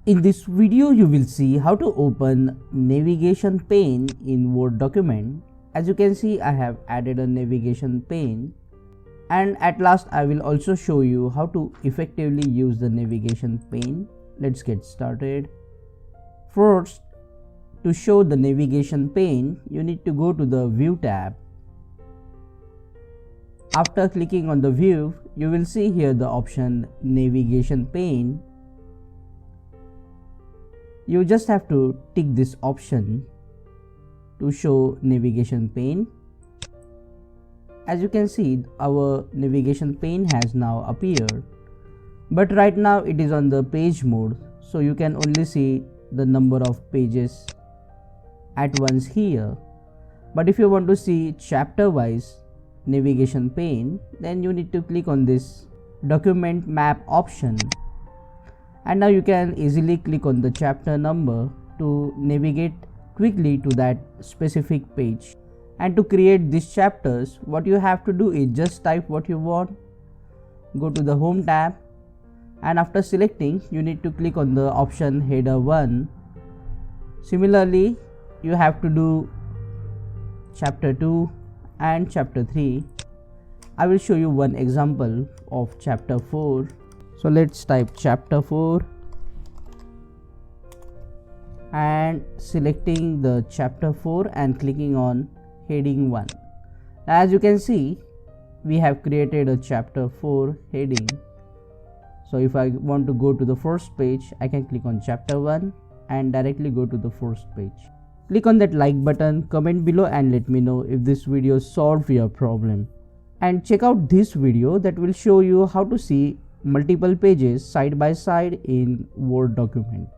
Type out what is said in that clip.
In this video, you will see how to open navigation pane in Word document. As you can see, I have added a navigation pane, and at last I will also show you how to effectively use the navigation pane. Let's get started. First, to show the navigation pane, you need to go to the View tab. After clicking on the View, you will see here the option Navigation Pane. You just have to tick this option to show navigation pane. As you can see, our navigation pane has now appeared, but right now it is on the page mode, so you can only see the number of pages at once here. But if you want to see chapter wise navigation pane, then you need to click on this document map option, and now you can easily click on the chapter number to navigate quickly to that specific page. And to create these chapters, what you have to do is just type what you want, go to the home tab, and after selecting, you need to click on the option header 1. Similarly, you have to do chapter 2 and chapter 3. I will show you one example of chapter 4. So let's type chapter 4 and selecting the chapter 4 and clicking on heading 1. As you can see, we have created a chapter 4 heading. So if I want to go to the first page, I can click on chapter 1 and directly go to the first page. Click on that like button, comment below and let me know if this video solved your problem. And check out this video that will show you how to see multiple pages side by side in Word document.